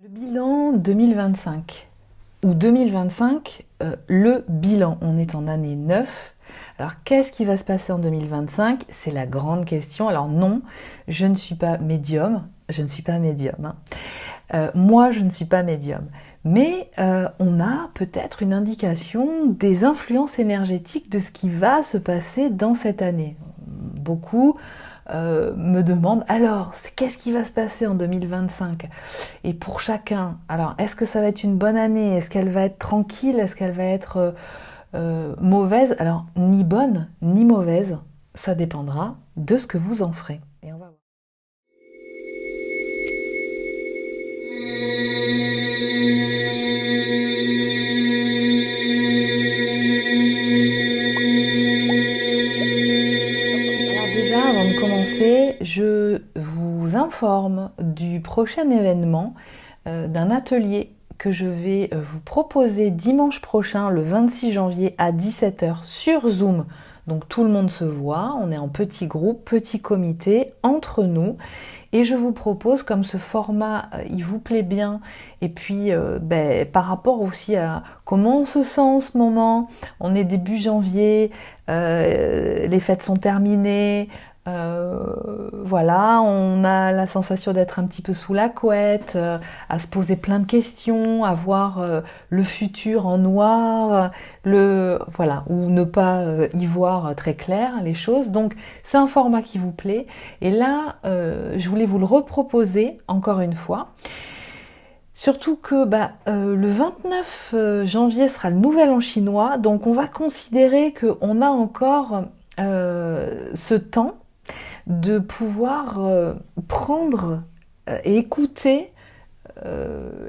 Le bilan 2025 ou 2025, le bilan, on est en année 9. Alors qu'est-ce qui va se passer en 2025? C'est la grande question. Alors non, je ne suis pas médium, hein. Moi, je ne suis pas médium. Mais on a peut-être une indication des influences énergétiques de ce qui va se passer dans cette année. Beaucoup me demandent alors, qu'est-ce qui va se passer en 2025? Et pour chacun, alors est-ce que ça va être une bonne année? Est-ce qu'elle va être tranquille? Est-ce qu'elle va être mauvaise? Alors, ni bonne ni mauvaise, ça dépendra de ce que vous en ferez. Et on va voir. Alors déjà, avant de commencer, je vous informe du prochain événement, d'un atelier que je vais vous proposer dimanche prochain, le 26 janvier à 17h sur Zoom. Donc tout le monde se voit, on est en petit groupe, petit comité, entre nous. Et je vous propose, comme ce format, il vous plaît bien, et puis par rapport aussi à comment on se sent en ce moment, on est début janvier, les fêtes sont terminées, voilà, on a la sensation d'être un petit peu sous la couette, à se poser plein de questions, à voir le futur en noir, voilà, ou ne pas y voir très clair les choses. Donc c'est un format qui vous plaît. Et là, je voulais vous le reproposer encore une fois. Surtout que le 29 janvier sera le nouvel an chinois, donc on va considérer qu'on a encore ce temps de pouvoir prendre et écouter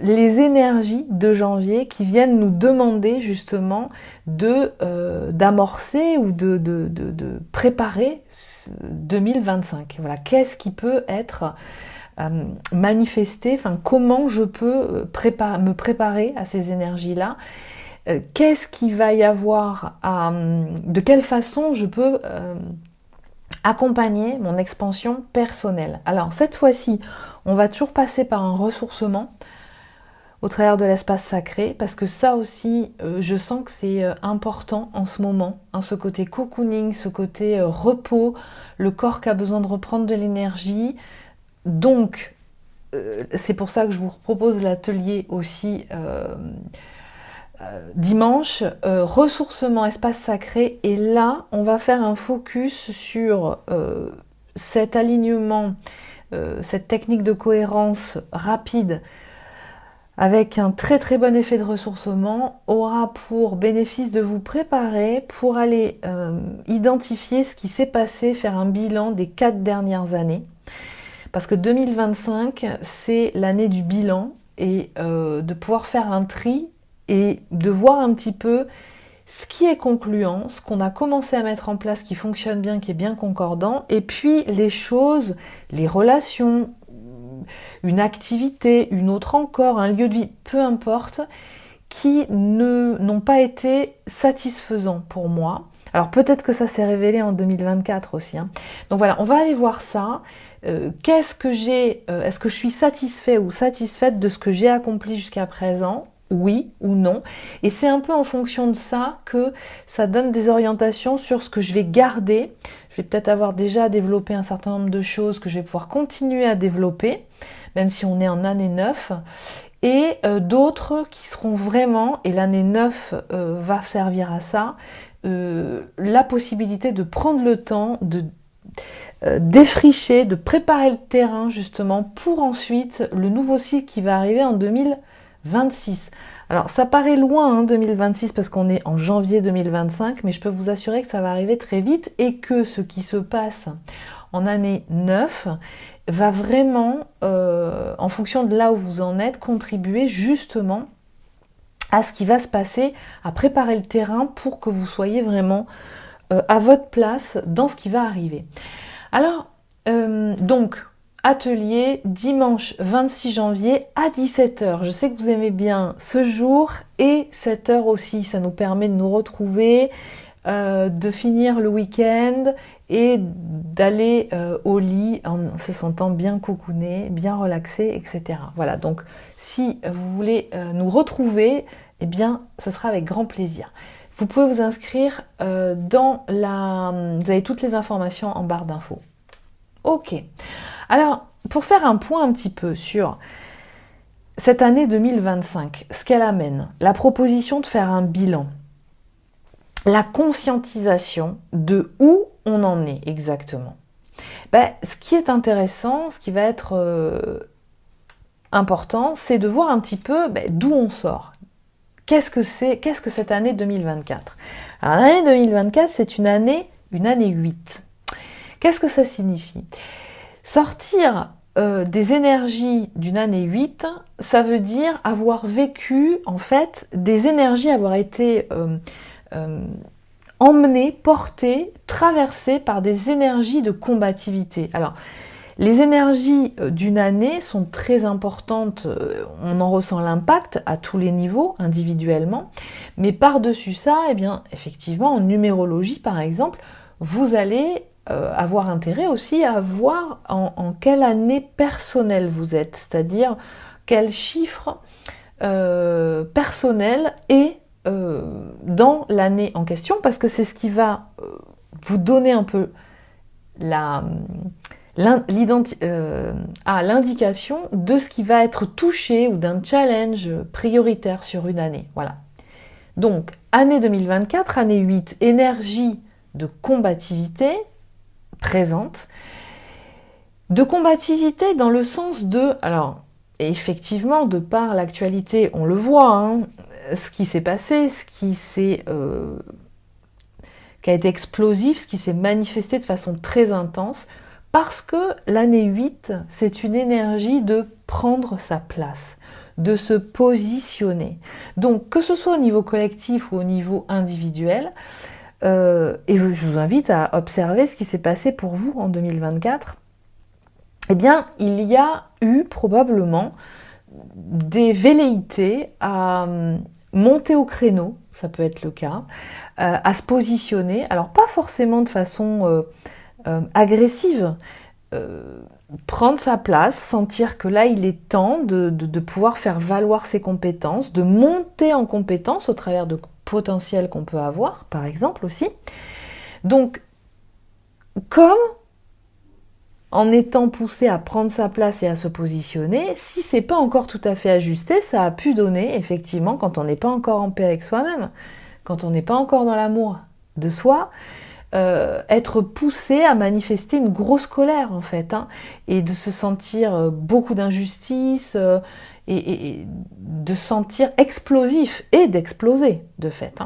les énergies de janvier qui viennent nous demander justement d'amorcer ou de préparer 2025. Voilà, qu'est-ce qui peut être manifesté, enfin comment je peux me préparer à ces énergies-là, qu'est-ce qu'il va y avoir, de quelle façon je peux accompagner mon expansion personnelle. Alors cette fois-ci, on va toujours passer par un ressourcement au travers de l'espace sacré, parce que ça aussi, je sens que c'est important en ce moment, hein, ce côté cocooning, ce côté repos, le corps qui a besoin de reprendre de l'énergie. Donc, c'est pour ça que je vous propose l'atelier aussi dimanche, ressourcement, espace sacré. Et là, on va faire un focus sur cet alignement, cette technique de cohérence rapide avec un très très bon effet de ressourcement, aura pour bénéfice de vous préparer pour aller identifier ce qui s'est passé, faire un bilan des 4 dernières années. Parce que 2025, c'est l'année du bilan et de pouvoir faire un tri et de voir un petit peu ce qui est concluant, ce qu'on a commencé à mettre en place qui fonctionne bien, qui est bien concordant, et puis les choses, les relations, une activité, une autre encore, un lieu de vie, peu importe, qui n'ont pas été satisfaisants pour moi. Alors peut-être que ça s'est révélé en 2024 aussi, hein. Donc voilà, on va aller voir ça. Est-ce que je suis satisfait ou satisfaite de ce que j'ai accompli jusqu'à présent? Oui ou non. Et c'est un peu en fonction de ça que ça donne des orientations sur ce que je vais garder. Je vais peut-être avoir déjà développé un certain nombre de choses que je vais pouvoir continuer à développer, même si on est en année 9. Et d'autres qui seront vraiment, et l'année 9 va servir à ça, la possibilité de prendre le temps de défricher, de préparer le terrain justement pour ensuite le nouveau cycle qui va arriver en 2026. Alors ça paraît loin, hein, 2026, parce qu'on est en janvier 2025, mais je peux vous assurer que ça va arriver très vite et que ce qui se passe en année 9 va vraiment, en fonction de là où vous en êtes, contribuer justement à ce qui va se passer, à préparer le terrain pour que vous soyez vraiment à votre place dans ce qui va arriver. Alors, donc, atelier dimanche 26 janvier à 17h. Je sais que vous aimez bien ce jour et cette heure aussi. Ça nous permet de nous retrouver, de finir le week-end et d'aller au lit en se sentant bien cocooné, bien relaxé, etc. Voilà, donc Si vous voulez nous retrouver, eh bien, ce sera avec grand plaisir. Vous pouvez vous inscrire vous avez toutes les informations en barre d'infos. Ok. Alors, pour faire un point un petit peu sur cette année 2025, ce qu'elle amène, la proposition de faire un bilan, la conscientisation de où on en est exactement. Ce qui est intéressant, ce qui va être important, c'est de voir un petit peu d'où on sort. Qu'est-ce que cette année 2024 ? Alors l'année 2024, c'est une année 8. Qu'est-ce que ça signifie ? Sortir des énergies d'une année 8, ça veut dire avoir vécu, en fait, des énergies, avoir été emmenées, portées, traversées par des énergies de combativité. Alors, les énergies d'une année sont très importantes, on en ressent l'impact à tous les niveaux, individuellement, mais par-dessus ça, eh bien, effectivement, en numérologie, par exemple, vous allez avoir intérêt aussi à voir en quelle année personnelle vous êtes, c'est-à-dire quel chiffre personnel est dans l'année en question, parce que c'est ce qui va vous donner un peu l'indication de ce qui va être touché ou d'un challenge prioritaire sur une année. Voilà. Donc, année 2024, année 8, énergie de combativité présente. De combativité dans le sens de... Alors, effectivement, de par l'actualité, on le voit, ce qui s'est passé, qui a été explosif, ce qui s'est manifesté de façon très intense, parce que l'année 8, c'est une énergie de prendre sa place, de se positionner. Donc, que ce soit au niveau collectif ou au niveau individuel, et je vous invite à observer ce qui s'est passé pour vous en 2024, eh bien, il y a eu probablement des velléités à monter au créneau, ça peut être le cas, à se positionner, alors pas forcément de façon agressive, prendre sa place, sentir que là il est temps de pouvoir faire valoir ses compétences, de monter en compétences au travers de potentiels qu'on peut avoir, par exemple aussi. Donc, comme en étant poussé à prendre sa place et à se positionner, si c'est pas encore tout à fait ajusté, ça a pu donner, effectivement, quand on n'est pas encore en paix avec soi-même, quand on n'est pas encore dans l'amour de soi, être poussé à manifester une grosse colère, en fait, et de se sentir beaucoup d'injustice, et de se sentir explosif, et d'exploser, de fait.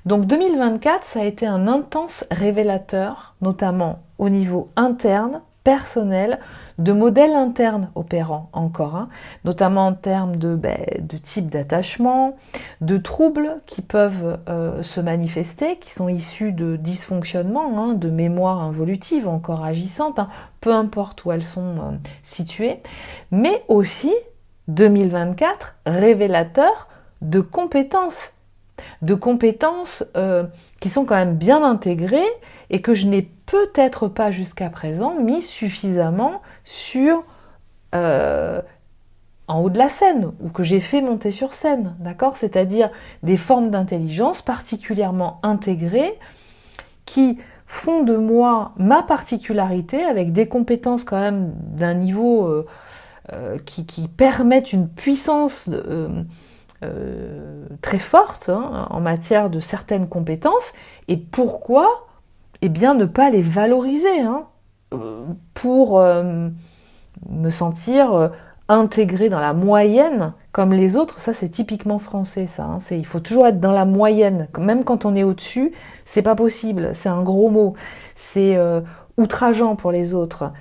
Donc 2024, ça a été un intense révélateur, notamment au niveau interne, personnel, de modèles internes opérants encore, notamment en termes de type d'attachement, de troubles qui peuvent se manifester, qui sont issus de dysfonctionnements, de mémoire involutive encore agissantes, peu importe où elles sont situées, mais aussi 2024 révélateur de compétences qui sont quand même bien intégrées et que je n'ai peut-être pas jusqu'à présent mis suffisamment en haut de la scène, ou que j'ai fait monter sur scène, d'accord ? C'est-à-dire des formes d'intelligence particulièrement intégrées qui font de moi ma particularité avec des compétences quand même d'un niveau qui permettent une puissance très forte en matière de certaines compétences. Et pourquoi ? Eh bien, ne pas les valoriser pour me sentir intégré dans la moyenne comme les autres. Ça, c'est typiquement français, ça. Il faut toujours être dans la moyenne. Même quand on est au-dessus, c'est pas possible. C'est un gros mot. C'est outrageant pour les autres.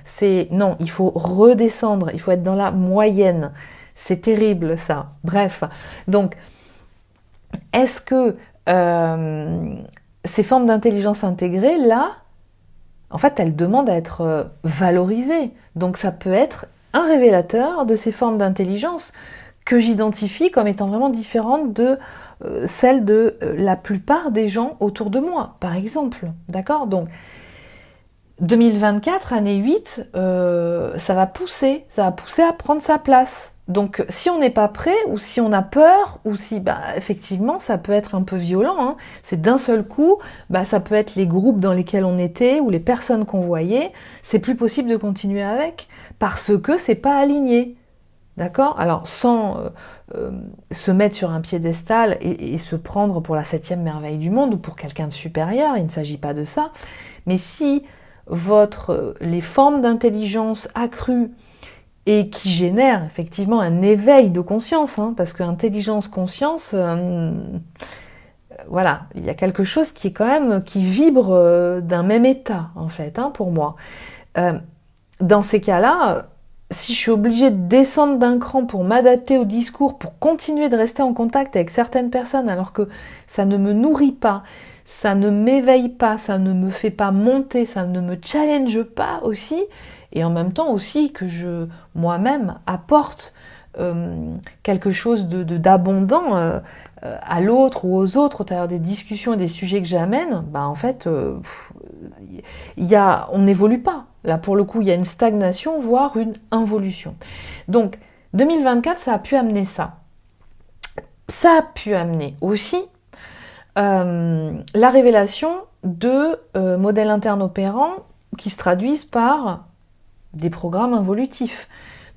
Non, il faut redescendre. Il faut être dans la moyenne. C'est terrible, ça. Bref. Donc, est-ce que ces formes d'intelligence intégrée, là, en fait, elles demandent à être valorisées. Donc, ça peut être un révélateur de ces formes d'intelligence que j'identifie comme étant vraiment différentes de celles de la plupart des gens autour de moi, par exemple. D'accord ? Donc, 2024, année 8, ça va pousser à prendre sa place. Donc si on n'est pas prêt, ou si on a peur, ou si effectivement ça peut être un peu violent, hein. C'est d'un seul coup, ça peut être les groupes dans lesquels on était, ou les personnes qu'on voyait, c'est plus possible de continuer avec, parce que c'est pas aligné. D'accord? Alors sans se mettre sur un piédestal et se prendre pour la 7e merveille du monde, ou pour quelqu'un de supérieur, il ne s'agit pas de ça, mais si les formes d'intelligence accrues et qui génère effectivement un éveil de conscience, hein, parce que intelligence, conscience, voilà, il y a quelque chose qui est quand même, qui vibre d'un même état, en fait, hein, pour moi. Dans ces cas-là, si je suis obligée de descendre d'un cran pour m'adapter au discours, pour continuer de rester en contact avec certaines personnes, alors que ça ne me nourrit pas, ça ne m'éveille pas, ça ne me fait pas monter, ça ne me challenge pas aussi, et en même temps aussi que je, moi-même, apporte quelque chose d'abondant à l'autre ou aux autres au travers des discussions et des sujets que j'amène, en fait, on n'évolue pas. Là, pour le coup, il y a une stagnation, voire une involution. Donc, 2024, ça a pu amener ça. Ça a pu amener aussi la révélation de modèles internes opérants qui se traduisent par des programmes involutifs,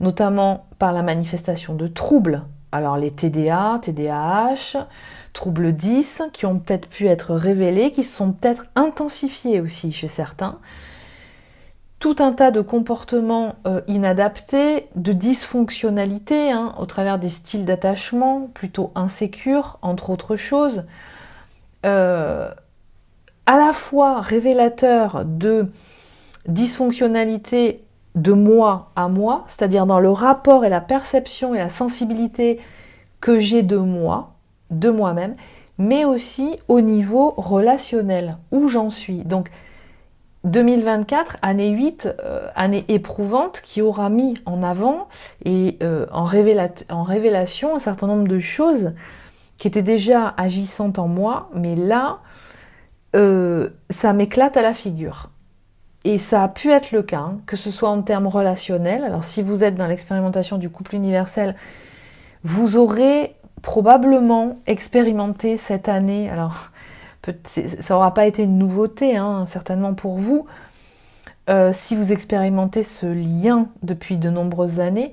notamment par la manifestation de troubles. Alors les TDA, TDAH, troubles 10, qui ont peut-être pu être révélés, qui se sont peut-être intensifiés aussi chez certains. Tout un tas de comportements inadaptés, de dysfonctionnalités, hein, au travers des styles d'attachement plutôt insécures, entre autres choses, à la fois révélateurs de dysfonctionnalités de moi à moi, c'est-à-dire dans le rapport et la perception et la sensibilité que j'ai de moi, de moi-même, mais aussi au niveau relationnel, où j'en suis. Donc 2024, année 8, année éprouvante, qui aura mis en avant et en révélation un certain nombre de choses qui étaient déjà agissantes en moi, mais là, ça m'éclate à la figure. Et ça a pu être le cas, hein, que ce soit en termes relationnels. Alors si vous êtes dans l'expérimentation du couple universel, vous aurez probablement expérimenté cette année, alors ça n'aura pas été une nouveauté, hein, certainement pour vous, si vous expérimentez ce lien depuis de nombreuses années,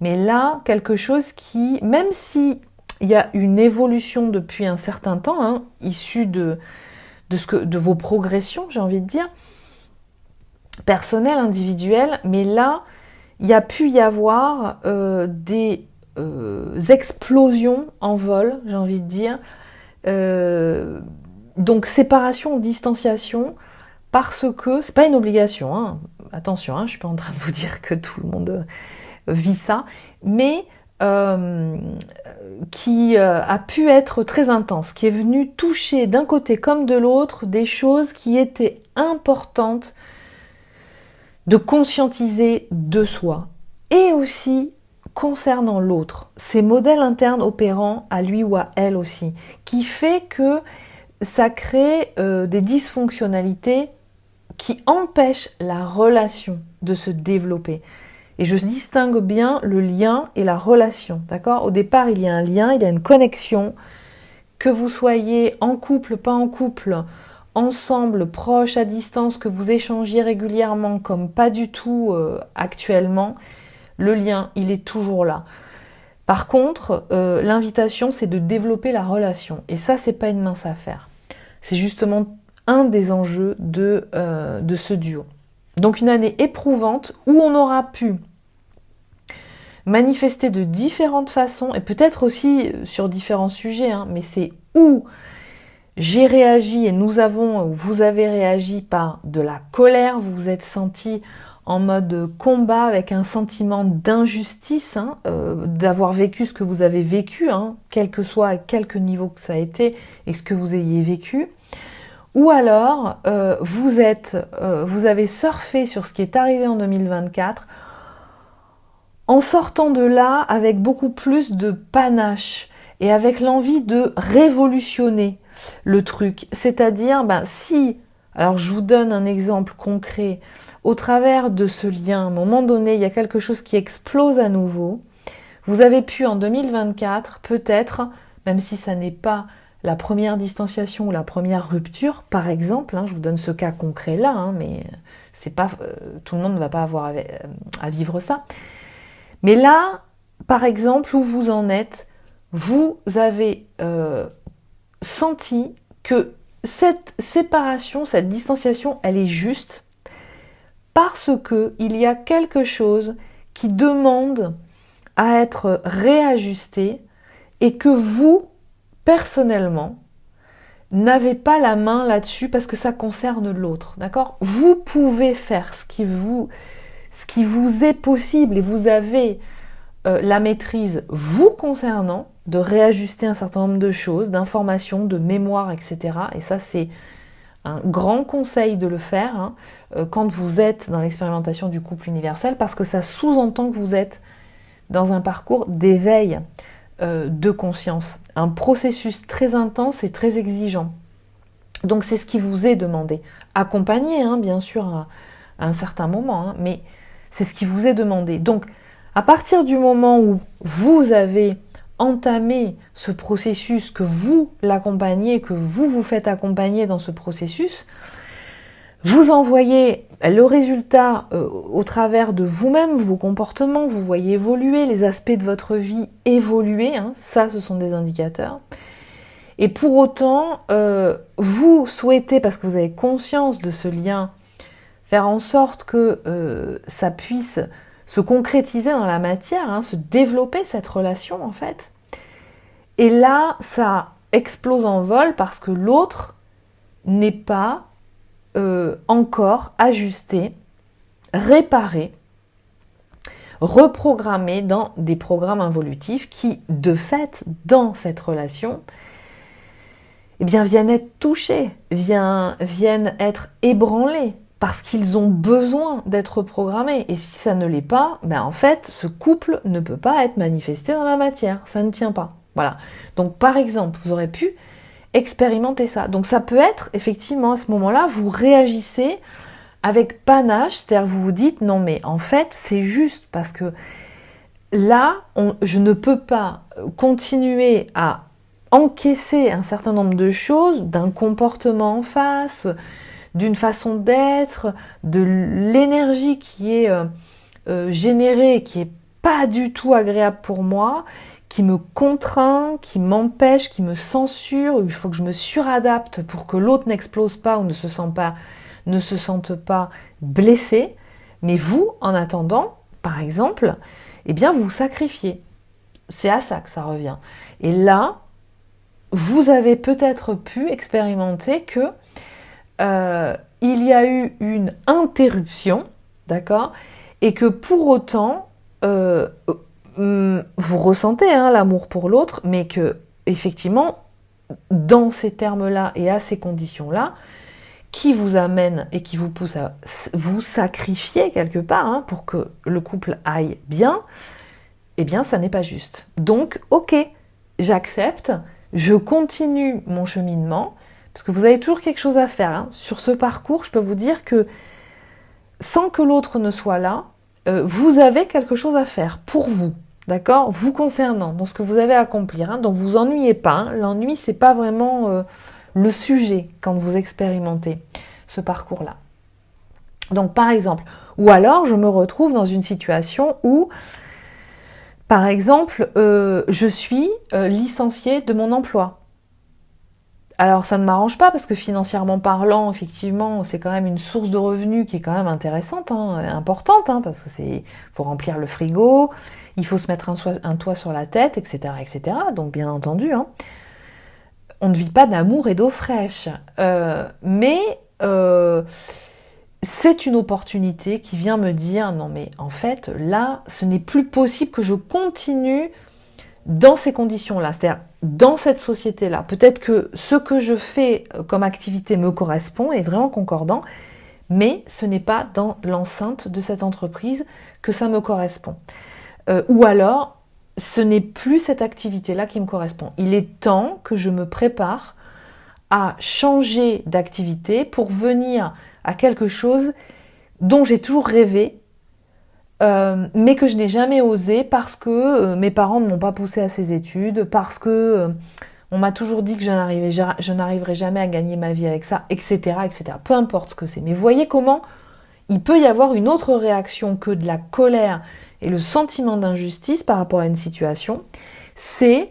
mais là, quelque chose qui, même si il y a une évolution depuis un certain temps, hein, issue de vos progressions, j'ai envie de dire, personnel, individuel, mais là, il y a pu y avoir des explosions en vol, j'ai envie de dire. Donc séparation, distanciation, parce que, c'est pas une obligation, hein, attention, hein, je suis pas en train de vous dire que tout le monde vit ça, mais qui a pu être très intense, qui est venu toucher d'un côté comme de l'autre des choses qui étaient importantes de conscientiser de soi, et aussi concernant l'autre, ces modèles internes opérant à lui ou à elle aussi, qui fait que ça crée des dysfonctionnalités qui empêchent la relation de se développer. Et je distingue bien le lien et la relation, d'accord? Au départ, il y a un lien, il y a une connexion, que vous soyez en couple, pas en couple, ensemble, proches, à distance, que vous échangiez régulièrement comme pas du tout actuellement, le lien, il est toujours là. Par contre, l'invitation, c'est de développer la relation. Et ça, c'est pas une mince affaire. C'est justement un des enjeux de ce duo. Donc une année éprouvante où on aura pu manifester de différentes façons, et peut-être aussi sur différents sujets, hein, mais c'est où j'ai réagi et vous avez réagi par de la colère, vous vous êtes senti en mode combat avec un sentiment d'injustice, hein, d'avoir vécu ce que vous avez vécu, hein, quel que soit à quelque niveau que ça a été et ce que vous ayez vécu. Ou alors, vous avez surfé sur ce qui est arrivé en 2024 en sortant de là avec beaucoup plus de panache et avec l'envie de révolutionner le truc. C'est-à-dire, si, alors je vous donne un exemple concret, au travers de ce lien, à un moment donné, il y a quelque chose qui explose à nouveau, Vous avez pu en 2024, peut-être, même si ça n'est pas la première distanciation ou la première rupture, par exemple, je vous donne ce cas concret-là, mais c'est pas, tout le monde ne va pas avoir à vivre ça. Mais là, par exemple, où vous en êtes, vous avez senti que cette séparation, cette distanciation, elle est juste parce qu'il y a quelque chose qui demande à être réajusté et que vous, personnellement, n'avez pas la main là-dessus parce que ça concerne l'autre, d'accord ? Vous pouvez faire ce qui vous est possible et vous avez la maîtrise vous concernant de réajuster un certain nombre de choses, d'informations, de mémoire, etc. Et ça, c'est un grand conseil de le faire quand vous êtes dans l'expérimentation du couple universel parce que ça sous-entend que vous êtes dans un parcours d'éveil de conscience, un processus très intense et très exigeant. Donc c'est ce qui vous est demandé, accompagné bien sûr à un certain moment, mais c'est ce qui vous est demandé. Donc à partir du moment où vous avez entamé ce processus, que vous l'accompagnez, que vous vous faites accompagner dans ce processus, vous envoyez le résultat au travers de vous-même, vos comportements, vous voyez évoluer, les aspects de votre vie évoluer, ça ce sont des indicateurs. Et pour autant, vous souhaitez, parce que vous avez conscience de ce lien, faire en sorte que ça puisse se concrétiser dans la matière, se développer cette relation en fait. Et là, ça explose en vol parce que l'autre n'est pas encore ajusté, réparé, reprogrammé dans des programmes involutifs qui, de fait, dans cette relation, viennent être touchés, viennent être ébranlés, parce qu'ils ont besoin d'être programmés. Et si ça ne l'est pas, en fait, ce couple ne peut pas être manifesté dans la matière. Ça ne tient pas. Voilà. Donc, par exemple, vous aurez pu expérimenter ça. Donc, ça peut être, effectivement, à ce moment-là, vous réagissez avec panache, c'est-à-dire vous vous dites, non mais en fait, c'est juste parce que là, je ne peux pas continuer à encaisser un certain nombre de choses, d'un comportement en face, d'une façon d'être, de l'énergie qui est générée, qui n'est pas du tout agréable pour moi, qui me contraint, qui m'empêche, qui me censure, il faut que je me suradapte pour que l'autre n'explose pas ou ne se sente pas blessé. Mais vous, en attendant, par exemple, vous vous sacrifiez. C'est à ça que ça revient. Et là, vous avez peut-être pu expérimenter que il y a eu une interruption, d'accord, et que pour autant, vous ressentez l'amour pour l'autre, mais que effectivement, dans ces termes-là et à ces conditions-là, qui vous amène et qui vous pousse à vous sacrifier quelque part pour que le couple aille bien, ça n'est pas juste. Donc, ok, j'accepte, je continue mon cheminement, parce que vous avez toujours quelque chose à faire. Sur ce parcours, je peux vous dire que sans que l'autre ne soit là, vous avez quelque chose à faire pour vous, d'accord ? Vous concernant, dans ce que vous avez à accomplir. Donc vous ennuyez pas. L'ennui, c'est pas vraiment le sujet quand vous expérimentez ce parcours-là. Donc par exemple, ou alors je me retrouve dans une situation où, par exemple, je suis licenciée de mon emploi. Alors ça ne m'arrange pas parce que financièrement parlant, effectivement, c'est quand même une source de revenus qui est quand même intéressante, importante, parce que faut remplir le frigo, il faut se mettre un toit sur la tête, etc., etc. Donc bien entendu, on ne vit pas d'amour et d'eau fraîche, mais c'est une opportunité qui vient me dire non mais en fait là, ce n'est plus possible que je continue dans ces conditions-là, c'est-à-dire dans cette société-là. Peut-être que ce que je fais comme activité me correspond, est vraiment concordant, mais ce n'est pas dans l'enceinte de cette entreprise que ça me correspond. Ou alors, ce n'est plus cette activité-là qui me correspond. Il est temps que je me prépare à changer d'activité pour venir à quelque chose dont j'ai toujours rêvé, mais que je n'ai jamais osé parce que mes parents ne m'ont pas poussé à ces études, parce que on m'a toujours dit que je n'arriverai jamais à gagner ma vie avec ça, etc., etc. Peu importe ce que c'est. Mais voyez comment il peut y avoir une autre réaction que de la colère et le sentiment d'injustice par rapport à une situation. C'est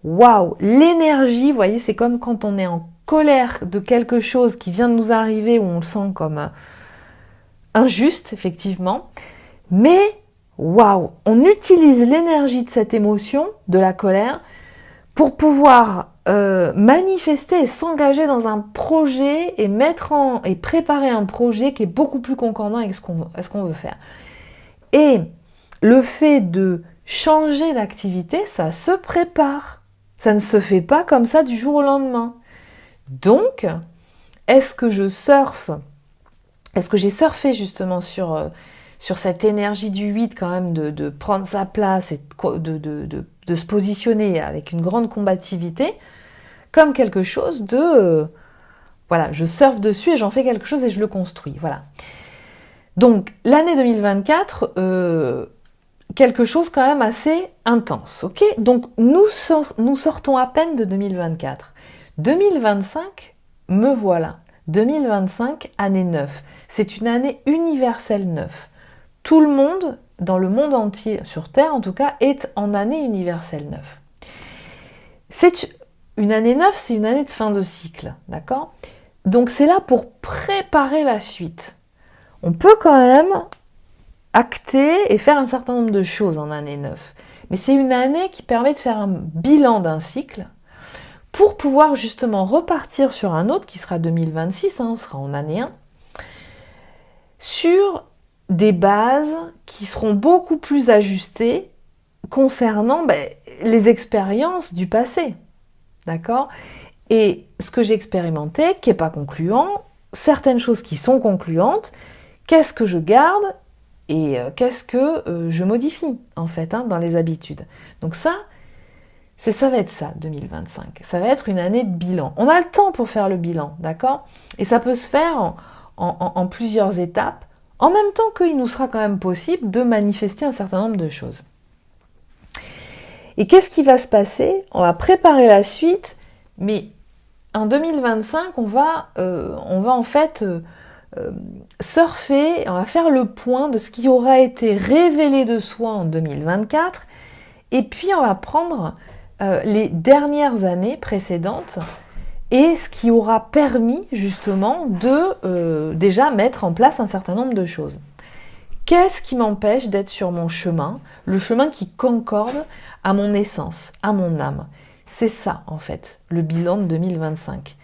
waouh, l'énergie, vous voyez, c'est comme quand on est en colère de quelque chose qui vient de nous arriver où on le sent comme injuste, effectivement. Mais waouh, on utilise l'énergie de cette émotion, de la colère, pour pouvoir manifester et s'engager dans un projet et préparer un projet qui est beaucoup plus concordant avec ce qu'on veut faire. Et le fait de changer d'activité, ça se prépare. Ça ne se fait pas comme ça du jour au lendemain. Donc, est-ce que j'ai surfé justement sur cette énergie du 8 quand même de prendre sa place et de se positionner avec une grande combativité comme quelque chose de... voilà, je surfe dessus et j'en fais quelque chose et je le construis. Voilà. Donc, l'année 2024, quelque chose quand même assez intense. Ok, donc, nous sortons à peine de 2024. 2025, me voilà. 2025, année 9. C'est une année universelle 9. Tout le monde, dans le monde entier, sur Terre en tout cas, est en année universelle 9. Une année 9, c'est une année de fin de cycle, d'accord? Donc c'est là pour préparer la suite. On peut quand même acter et faire un certain nombre de choses en année 9. Mais c'est une année qui permet de faire un bilan d'un cycle pour pouvoir justement repartir sur un autre qui sera 2026, on sera en année 1, sur des bases qui seront beaucoup plus ajustées concernant les expériences du passé. D'accord? Et ce que j'ai expérimenté, qui n'est pas concluant, certaines choses qui sont concluantes, qu'est-ce que je garde et qu'est-ce que je modifie, en fait, dans les habitudes. Donc ça va être ça, 2025. Ça va être une année de bilan. On a le temps pour faire le bilan, d'accord? Et ça peut se faire en plusieurs étapes, en même temps qu'il nous sera quand même possible de manifester un certain nombre de choses. Et qu'est-ce qui va se passer? On va préparer la suite, mais en 2025, on va en fait surfer, on va faire le point de ce qui aura été révélé de soi en 2024, et puis on va prendre les dernières années précédentes et ce qui aura permis justement de déjà mettre en place un certain nombre de choses. Qu'est-ce qui m'empêche d'être sur mon chemin, le chemin qui concorde à mon essence, à mon âme? C'est ça, en fait, le bilan de 2025.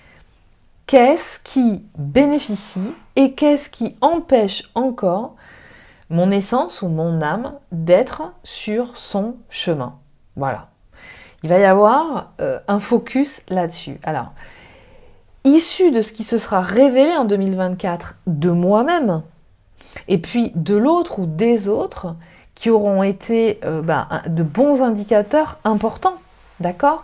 Qu'est-ce qui bénéficie et qu'est-ce qui empêche encore mon essence ou mon âme d'être sur son chemin? Voilà. Il va y avoir un focus là-dessus. Alors, issu de ce qui se sera révélé en 2024 de moi-même, et puis de l'autre ou des autres qui auront été de bons indicateurs importants, d'accord?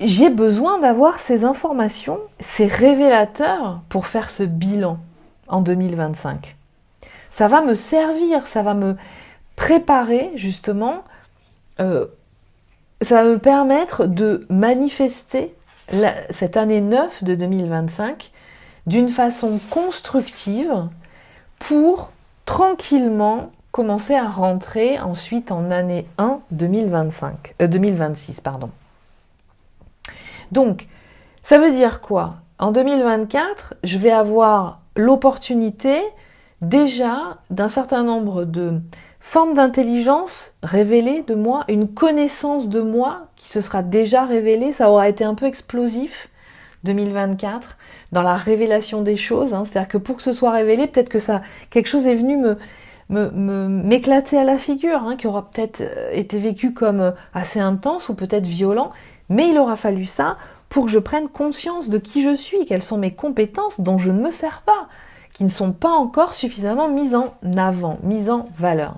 J'ai besoin d'avoir ces informations, ces révélateurs pour faire ce bilan en 2025. Ça va me servir, ça va me préparer justement, ça va me permettre de manifester cette année 9 de 2025 d'une façon constructive, pour tranquillement commencer à rentrer ensuite en année 1 2026. Donc, ça veut dire quoi? En 2024, je vais avoir l'opportunité déjà d'un certain nombre de formes d'intelligence révélées de moi, une connaissance de moi qui se sera déjà révélée, ça aura été un peu explosif 2024 dans la révélation des choses, c'est-à-dire que pour que ce soit révélé, peut-être que quelque chose est venu m'éclater à la figure, qui aura peut-être été vécu comme assez intense ou peut-être violent, mais il aura fallu ça pour que je prenne conscience de qui je suis, quelles sont mes compétences dont je ne me sers pas, qui ne sont pas encore suffisamment mises en avant, mises en valeur,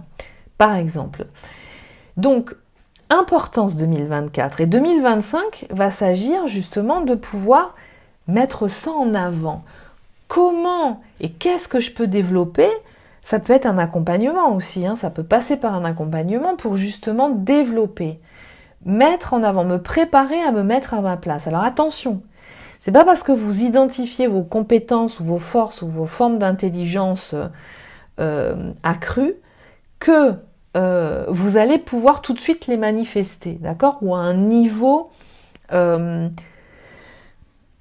par exemple. Donc, importance 2024 et 2025 va s'agir justement de pouvoir mettre ça en avant. Comment et qu'est-ce que je peux développer? Ça peut être un accompagnement aussi, hein, ça peut passer par un accompagnement pour justement développer, mettre en avant, me préparer à me mettre à ma place. Alors attention, c'est pas parce que vous identifiez vos compétences ou vos forces ou vos formes d'intelligence accrues que vous allez pouvoir tout de suite les manifester, d'accord? Ou à un niveau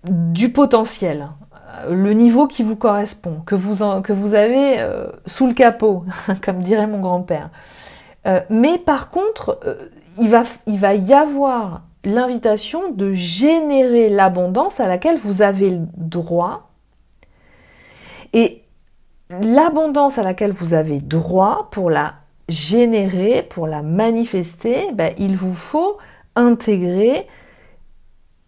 du potentiel, le niveau qui vous correspond, que vous avez sous le capot, comme dirait mon grand-père. Mais par contre, il va y avoir l'invitation de générer l'abondance à laquelle vous avez le droit. Et l'abondance à laquelle vous avez droit, pour la générer, pour la manifester, ben, il vous faut intégrer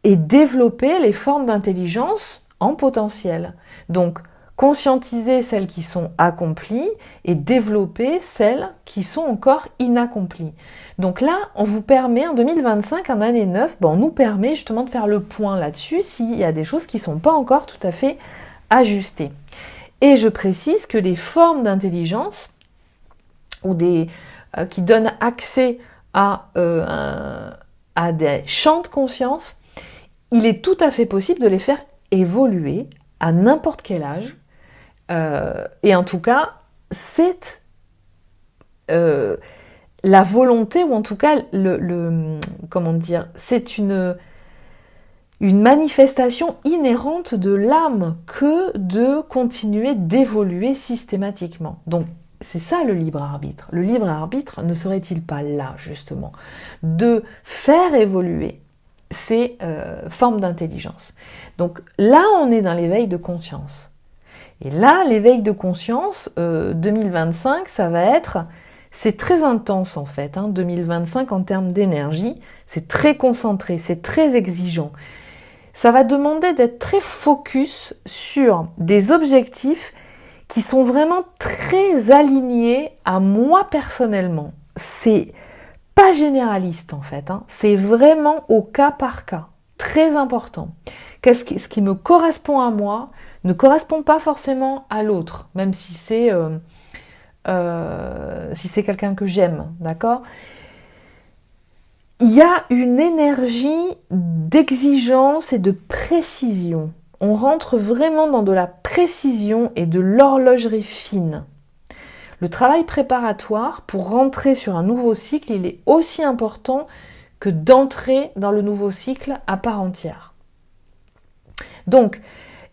et développer les formes d'intelligence en potentiel. Donc, conscientiser celles qui sont accomplies et développer celles qui sont encore inaccomplies. Donc là, on vous permet, en 2025, en année 9, ben on nous permet justement de faire le point là-dessus s'il y a des choses qui ne sont pas encore tout à fait ajustées. Et je précise que les formes d'intelligence ou qui donnent accès à des champs de conscience, il est tout à fait possible de les faire évoluer à n'importe quel âge. Et en tout cas, c'est la volonté, ou en tout cas, comment dire, c'est une manifestation inhérente de l'âme que de continuer d'évoluer systématiquement. Donc, c'est ça le libre arbitre. Le libre arbitre ne serait-il pas là, justement, de faire évoluer ces formes d'intelligence. Donc là, on est dans l'éveil de conscience. Et là, l'éveil de conscience, 2025, ça va être... C'est très intense en fait, 2025 en termes d'énergie. C'est très concentré, c'est très exigeant. Ça va demander d'être très focus sur des objectifs qui sont vraiment très alignés à moi personnellement. C'est pas généraliste en fait, c'est vraiment au cas par cas, très important. Ce qui me correspond à moi ne correspond pas forcément à l'autre, même si c'est quelqu'un que j'aime, d'accord ? Il y a une énergie d'exigence et de précision. On rentre vraiment dans de la précision et de l'horlogerie fine. Le travail préparatoire pour rentrer sur un nouveau cycle, il est aussi important que d'entrer dans le nouveau cycle à part entière. Donc,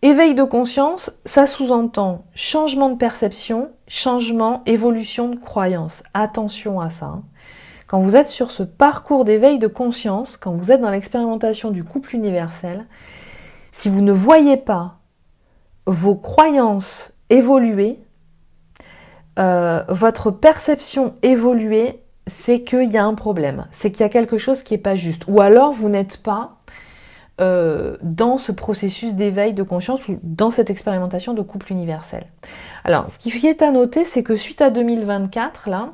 éveil de conscience, ça sous-entend changement de perception, changement, évolution de croyance. Attention à ça. Quand vous êtes sur ce parcours d'éveil de conscience, quand vous êtes dans l'expérimentation du couple universel, si vous ne voyez pas vos croyances évoluer, votre perception évoluer, c'est qu'il y a un problème, c'est qu'il y a quelque chose qui n'est pas juste. Ou alors vous n'êtes pas dans ce processus d'éveil de conscience ou dans cette expérimentation de couple universel. Alors, ce qui est à noter, c'est que suite à 2024, là,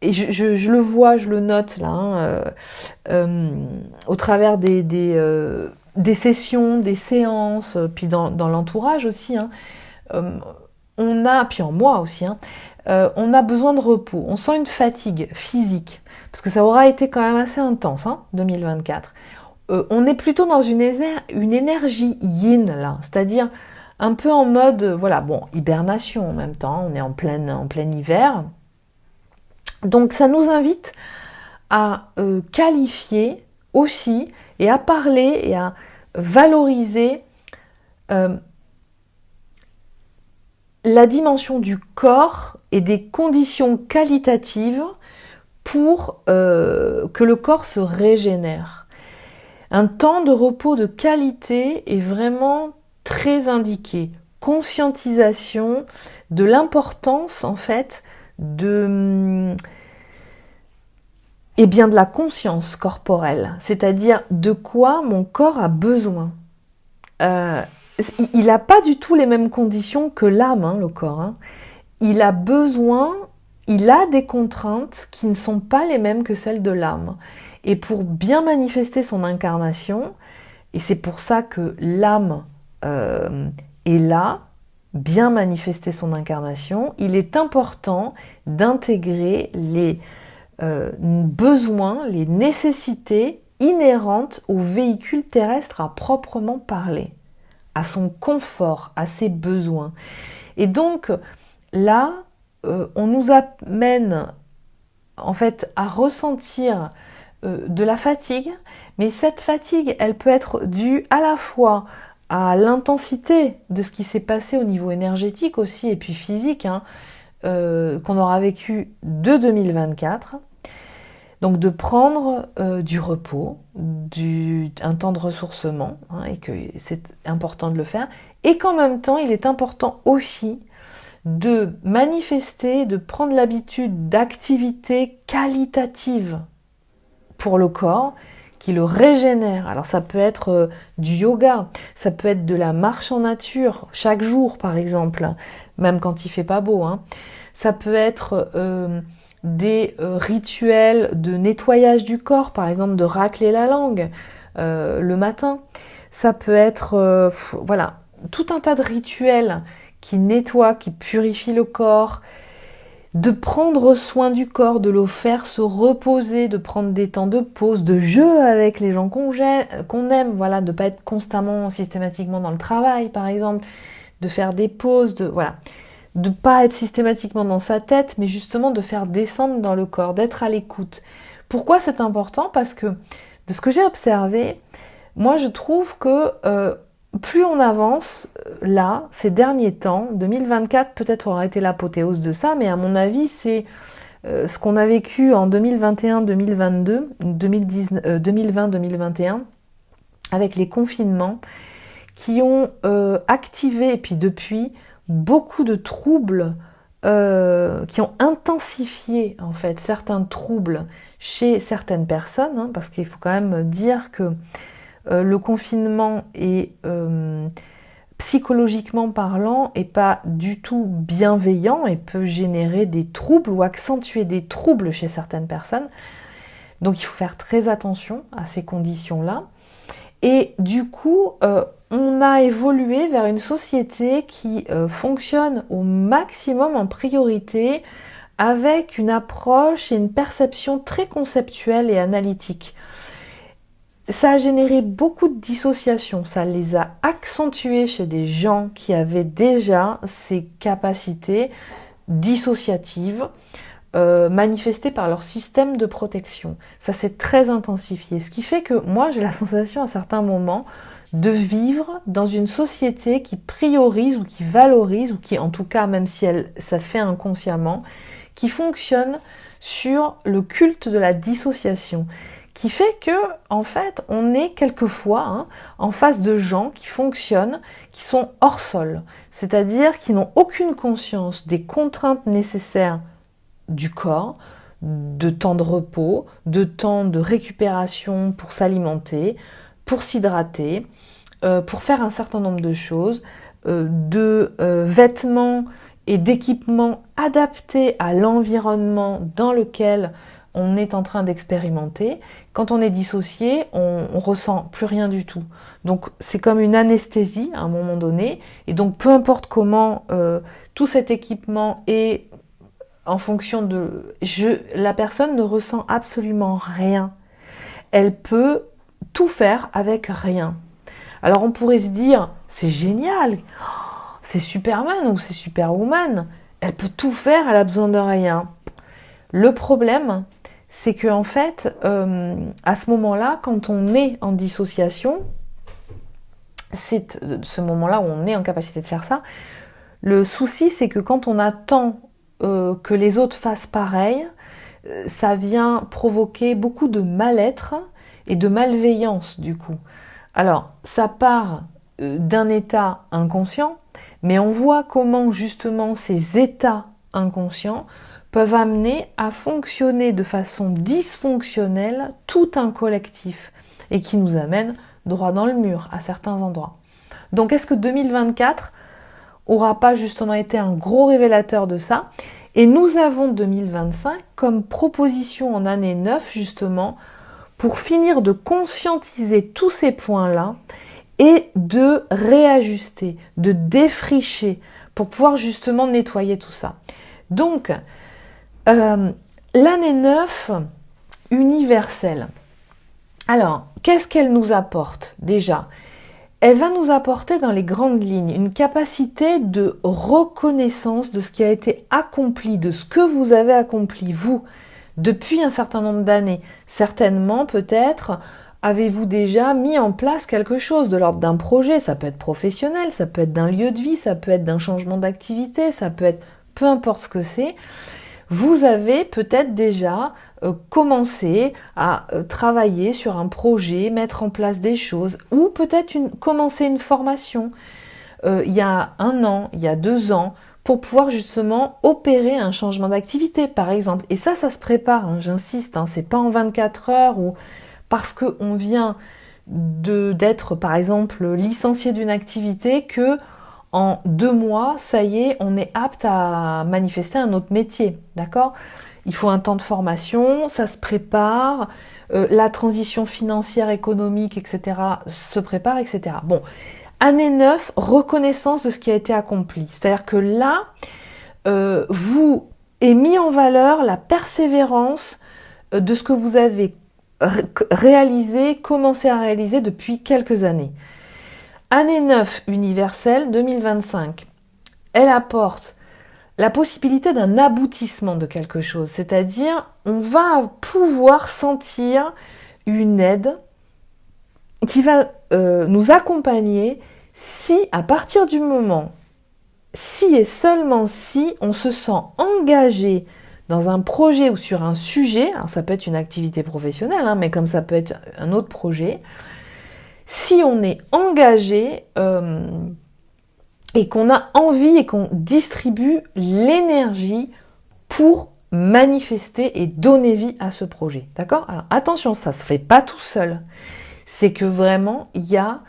et je le vois, je le note là, au travers des sessions, des séances, puis dans l'entourage aussi, on a, puis en moi aussi, on a besoin de repos, on sent une fatigue physique, parce que ça aura été quand même assez intense, 2024. On est plutôt dans une énergie yin là, c'est-à-dire un peu en mode, voilà, bon, hibernation en même temps, on est en plein hiver. Donc ça nous invite à qualifier aussi et à parler et à valoriser la dimension du corps et des conditions qualitatives pour que le corps se régénère. Un temps de repos de qualité est vraiment très indiqué. Conscientisation de l'importance en fait de la conscience corporelle, c'est-à-dire de quoi mon corps a besoin. Il n'a pas du tout les mêmes conditions que l'âme, le corps. Il a besoin, il a des contraintes qui ne sont pas les mêmes que celles de l'âme. Et pour bien manifester son incarnation, et c'est pour ça que l'âme est là, bien manifester son incarnation, il est important d'intégrer les besoins, les nécessités inhérentes au véhicule terrestre à proprement parler, à son confort, à ses besoins. Et donc là, on nous amène en fait à ressentir de la fatigue, mais cette fatigue, elle peut être due à la fois à l'intensité de ce qui s'est passé au niveau énergétique aussi, et puis physique, qu'on aura vécu de 2024. Donc de prendre du repos, un temps de ressourcement, et que c'est important de le faire, et qu'en même temps, il est important aussi de manifester, de prendre l'habitude d'activités qualitatives pour le corps, qui le régénère. Alors ça peut être du yoga, ça peut être de la marche en nature, chaque jour par exemple, même quand il fait pas beau. Ça peut être des rituels de nettoyage du corps, par exemple de racler la langue le matin. Ça peut être voilà, tout un tas de rituels qui nettoient, qui purifient le corps, de prendre soin du corps, de le faire se reposer, de prendre des temps de pause, de jeu avec les gens qu'on aime, voilà, de pas être constamment, systématiquement dans le travail, par exemple, de faire des pauses, de pas être systématiquement dans sa tête, mais justement de faire descendre dans le corps, d'être à l'écoute. Pourquoi c'est important? Parce que de ce que j'ai observé, moi je trouve que plus on avance, là, ces derniers temps, 2024 peut-être aura été l'apothéose de ça, mais à mon avis, c'est ce qu'on a vécu en 2021-2022, 2020-2021, avec les confinements, qui ont activé, et puis depuis, beaucoup de troubles, qui ont intensifié, en fait, certains troubles chez certaines personnes, parce qu'il faut quand même dire que le confinement est psychologiquement parlant est pas du tout bienveillant et peut générer des troubles ou accentuer des troubles chez certaines personnes. Donc il faut faire très attention à ces conditions-là. Et du coup, on a évolué vers une société qui fonctionne au maximum en priorité avec une approche et une perception très conceptuelle et analytique. Ça a généré beaucoup de dissociations, ça les a accentuées chez des gens qui avaient déjà ces capacités dissociatives manifestées par leur système de protection. Ça s'est très intensifié, ce qui fait que moi j'ai la sensation à certains moments de vivre dans une société qui priorise ou qui valorise, ou qui en tout cas, même si ça fait inconsciemment, qui fonctionne sur le culte de la dissociation. Qui fait que, en fait, on est quelquefois en face de gens qui fonctionnent, qui sont hors sol, c'est-à-dire qui n'ont aucune conscience des contraintes nécessaires du corps, de temps de repos, de temps de récupération pour s'alimenter, pour s'hydrater, pour faire un certain nombre de choses, de vêtements et d'équipements adaptés à l'environnement dans lequel on est en train d'expérimenter. Quand on est dissocié, on ressent plus rien du tout. Donc c'est comme une anesthésie à un moment donné. Et donc peu importe comment tout cet équipement est en fonction de... la personne ne ressent absolument rien. Elle peut tout faire avec rien. Alors on pourrait se dire, c'est génial, c'est Superman ou c'est Superwoman. Elle peut tout faire, elle a besoin de rien. Le problème, c'est que en fait, à ce moment-là, quand on est en dissociation, c'est ce moment-là où on est en capacité de faire ça. Le souci, c'est que quand on attend que les autres fassent pareil, ça vient provoquer beaucoup de mal-être et de malveillance du coup. Alors, ça part d'un état inconscient, mais on voit comment justement ces états inconscients peuvent amener à fonctionner de façon dysfonctionnelle tout un collectif et qui nous amène droit dans le mur à certains endroits. Donc est-ce que 2024 aura pas justement été un gros révélateur de ça? Et nous avons 2025 comme proposition en année 9 justement pour finir de conscientiser tous ces points-là et de réajuster, de défricher pour pouvoir justement nettoyer tout ça. Donc, l'année 9 universelle. Alors, qu'est-ce qu'elle nous apporte déjà? Elle va nous apporter dans les grandes lignes une capacité de reconnaissance de ce qui a été accompli, de ce que vous avez accompli, vous, depuis un certain nombre d'années. Certainement, peut-être, avez-vous déjà mis en place quelque chose de l'ordre d'un projet? Ça peut être professionnel, ça peut être d'un lieu de vie, ça peut être d'un changement d'activité, ça peut être peu importe ce que c'est. Vous avez peut-être déjà commencer à travailler sur un projet, mettre en place des choses, ou peut-être commencer une formation il y a 1 an, il y a 2 ans, pour pouvoir justement opérer un changement d'activité, par exemple. Et ça se prépare, hein, j'insiste, hein, c'est pas en 24 heures ou parce qu'on vient d'être, par exemple, licencié d'une activité que en 2 mois, ça y est, on est apte à manifester un autre métier, d'accord? Il faut un temps de formation, ça se prépare, la transition financière, économique, etc. se prépare, etc. Bon, année 9, reconnaissance de ce qui a été accompli. C'est-à-dire que là, vous est mis en valeur la persévérance de ce que vous avez réalisé, commencé à réaliser depuis quelques années. Année 9 universelle 2025, elle apporte la possibilité d'un aboutissement de quelque chose, c'est-à-dire on va pouvoir sentir une aide qui va nous accompagner si, à partir du moment, si et seulement si on se sent engagé dans un projet ou sur un sujet, alors ça peut être une activité professionnelle, hein, mais comme ça peut être un autre projet, si on est engagé et qu'on a envie et qu'on distribue l'énergie pour manifester et donner vie à ce projet. D'accord? Alors attention, ça ne se fait pas tout seul. C'est que vraiment, il y a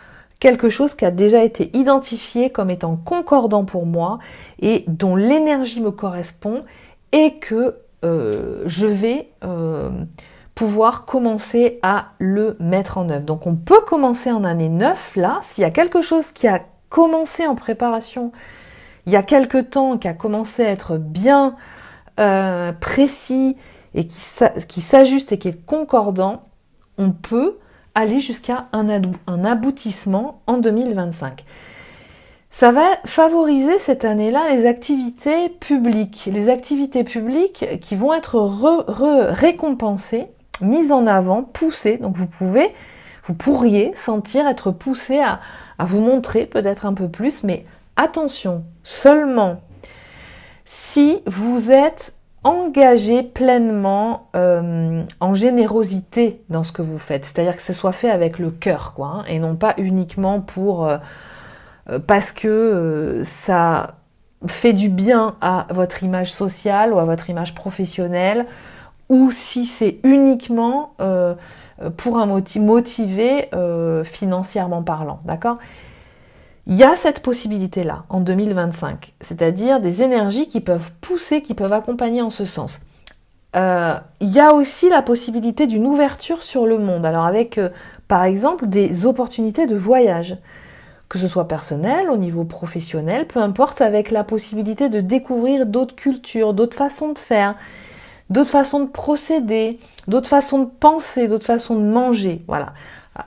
quelque chose qui a déjà été identifié comme étant concordant pour moi et dont l'énergie me correspond et que je vais pouvoir commencer à le mettre en œuvre. Donc on peut commencer en année 9, là, s'il y a quelque chose qui a commencé en préparation il y a quelque temps, qui a commencé à être bien précis et qui s'ajuste et qui est concordant, on peut aller jusqu'à un aboutissement en 2025. Ça va favoriser cette année-là les activités publiques. Les activités publiques qui vont être récompensées, mises en avant, poussées. Donc vous pourriez sentir être poussé à vous montrer peut-être un peu plus, mais attention, seulement si vous êtes engagé pleinement en générosité dans ce que vous faites, c'est-à-dire que ce soit fait avec le cœur, quoi, hein, et non pas uniquement parce que ça fait du bien à votre image sociale ou à votre image professionnelle, ou si c'est uniquement pour un motivé financièrement parlant, d'accord ? Il y a cette possibilité-là en 2025, c'est-à-dire des énergies qui peuvent pousser, qui peuvent accompagner en ce sens. Il y a aussi la possibilité d'une ouverture sur le monde, alors avec par exemple des opportunités de voyage, que ce soit personnel, au niveau professionnel, peu importe, avec la possibilité de découvrir d'autres cultures, d'autres façons de faire, d'autres façons de procéder, d'autres façons de penser, d'autres façons de manger. Voilà.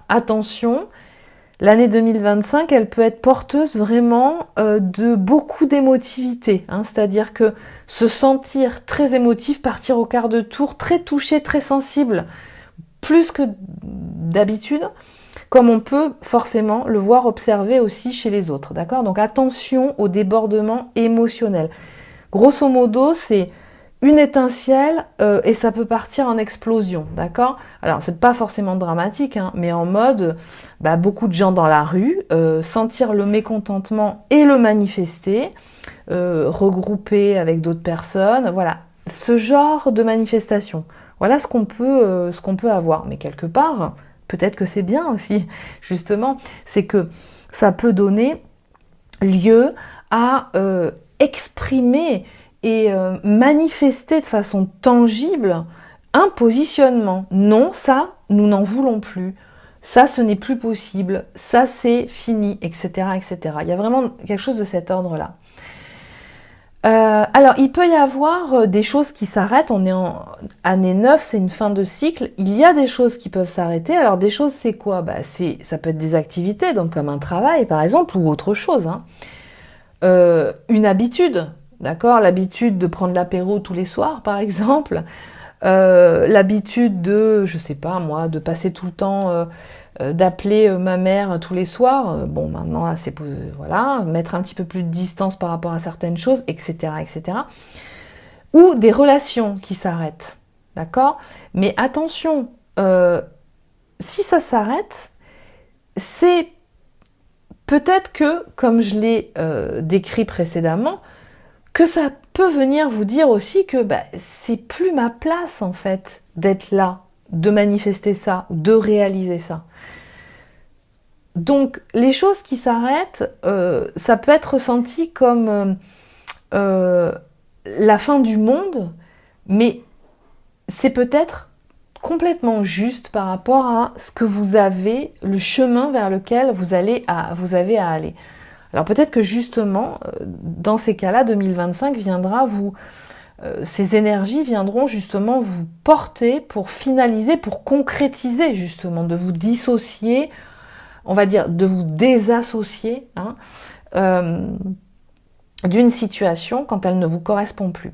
Attention, l'année 2025, elle peut être porteuse vraiment de beaucoup d'émotivité, hein, c'est-à-dire que se sentir très émotif, partir au quart de tour, très touché, très sensible, plus que d'habitude, comme on peut forcément le voir observer aussi chez les autres, d'accord ? Donc attention au débordement émotionnel. Grosso modo, c'est une étincelle et ça peut partir en explosion, d'accord ? Alors c'est pas forcément dramatique, hein, mais en mode beaucoup de gens dans la rue, sentir le mécontentement et le manifester, regrouper avec d'autres personnes, voilà, ce genre de manifestation. Voilà ce qu'on peut avoir, mais quelque part, peut-être que c'est bien aussi, justement, c'est que ça peut donner lieu à exprimer et manifester de façon tangible un positionnement. Non, ça, nous n'en voulons plus. Ça, ce n'est plus possible. Ça, c'est fini, etc., etc. Il y a vraiment quelque chose de cet ordre-là. Alors, il peut y avoir des choses qui s'arrêtent. On est en année 9, c'est une fin de cycle. Il y a des choses qui peuvent s'arrêter. Alors, des choses, c'est quoi? Ça peut être des activités, donc comme un travail, par exemple, ou autre chose, hein. Une habitude, d'accord? L'habitude de prendre l'apéro tous les soirs, par exemple. L'habitude de, je sais pas moi, de passer tout le temps, d'appeler ma mère tous les soirs. Bon, maintenant, là, c'est voilà, mettre un petit peu plus de distance par rapport à certaines choses, etc., etc. Ou des relations qui s'arrêtent, d'accord? Mais attention, si ça s'arrête, c'est peut-être que, comme je l'ai décrit précédemment, que ça peut venir vous dire aussi que c'est plus ma place en fait d'être là, de manifester ça, de réaliser ça. Donc les choses qui s'arrêtent, ça peut être ressenti comme la fin du monde, mais c'est peut-être complètement juste par rapport à ce que vous avez, le chemin vers lequel vous avez à aller. Alors peut-être que justement, dans ces cas-là, 2025 viendra ces énergies viendront justement vous porter pour finaliser, pour concrétiser justement, de vous dissocier, on va dire, de vous désassocier hein, d'une situation quand elle ne vous correspond plus.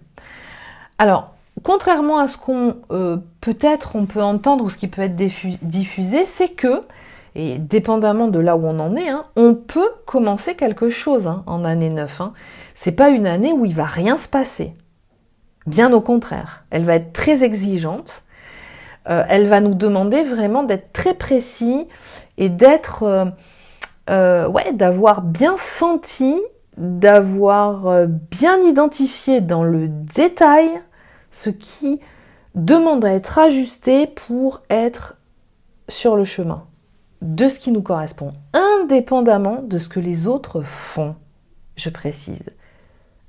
Alors, contrairement à ce qu'on peut-être on peut entendre ou ce qui peut être diffusé, c'est que, et dépendamment de là où on en est, hein, on peut commencer quelque chose hein, en année 9. Hein. C'est pas une année où il va rien se passer. Bien au contraire, elle va être très exigeante. Elle va nous demander vraiment d'être très précis et d'être, d'avoir bien senti, d'avoir bien identifié dans le détail ce qui demande à être ajusté pour être sur le chemin de ce qui nous correspond, indépendamment de ce que les autres font, je précise.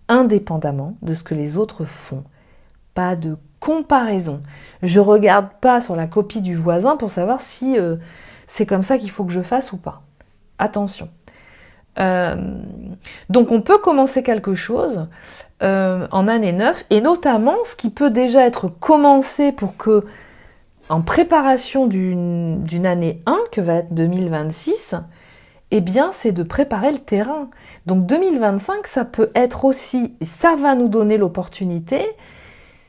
Indépendamment de ce que les autres font. Pas de comparaison. Je ne regarde pas sur la copie du voisin pour savoir si c'est comme ça qu'il faut que je fasse ou pas. Attention. Donc on peut commencer quelque chose en année 9 et notamment ce qui peut déjà être commencé pour que en préparation d'une année 1 que va être 2026, eh bien c'est de préparer le terrain. Donc 2025 ça peut être aussi, ça va nous donner l'opportunité,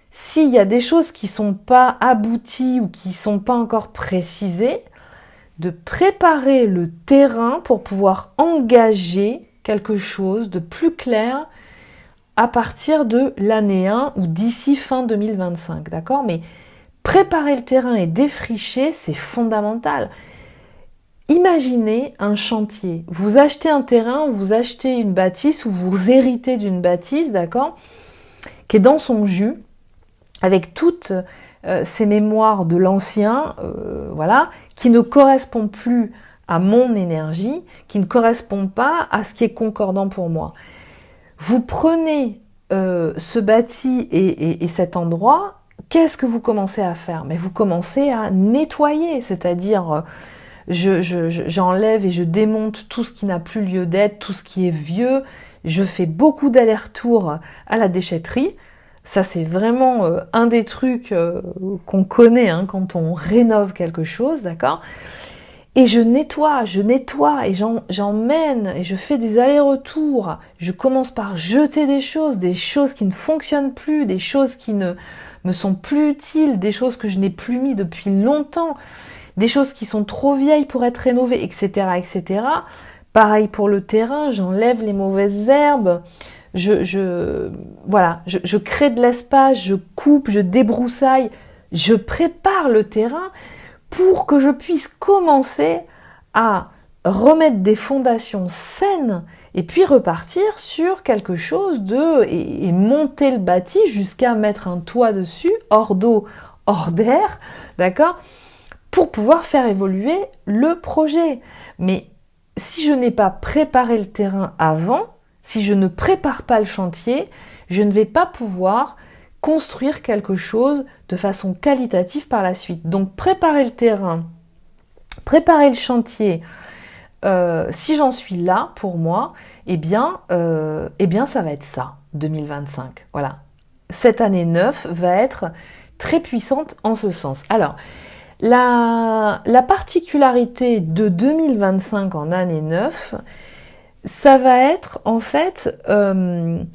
s'il y a des choses qui ne sont pas abouties ou qui ne sont pas encore précisées, de préparer le terrain pour pouvoir engager quelque chose de plus clair à partir de l'année 1 ou d'ici fin 2025, d'accord? Mais préparer le terrain et défricher, c'est fondamental. Imaginez un chantier. Vous achetez un terrain, vous achetez une bâtisse ou vous héritez d'une bâtisse, d'accord? Qui est dans son jus, avec toutes ces mémoires de l'ancien, voilà, qui ne correspondent plus à mon énergie, qui ne correspondent pas à ce qui est concordant pour moi. Vous prenez ce bâti et cet endroit, qu'est-ce que vous commencez à faire? Mais vous commencez à nettoyer, c'est-à-dire j'enlève et je démonte tout ce qui n'a plus lieu d'être, tout ce qui est vieux. Je fais beaucoup d'allers-retours à la déchetterie. Ça, c'est vraiment un des trucs qu'on connaît hein, quand on rénove quelque chose, d'accord? Et je nettoie et j'emmène et je fais des allers-retours. Je commence par jeter des choses qui ne fonctionnent plus, des choses qui ne me sont plus utiles, des choses que je n'ai plus mis depuis longtemps, des choses qui sont trop vieilles pour être rénovées, etc., etc. Pareil pour le terrain, j'enlève les mauvaises herbes. Je crée de l'espace, je coupe, je débroussaille, je prépare le terrain pour que je puisse commencer à remettre des fondations saines et puis repartir sur quelque chose et monter le bâti jusqu'à mettre un toit dessus, hors d'eau, hors d'air, d'accord, pour pouvoir faire évoluer le projet. Mais si je n'ai pas préparé le terrain avant, si je ne prépare pas le chantier, je ne vais pas pouvoir construire quelque chose de façon qualitative par la suite. Donc préparer le terrain, préparer le chantier, si j'en suis là pour moi, eh bien ça va être ça. 2025. Voilà. Cette année 9 va être très puissante en ce sens. Alors, la particularité de 2025 en année 9, ça va être en fait une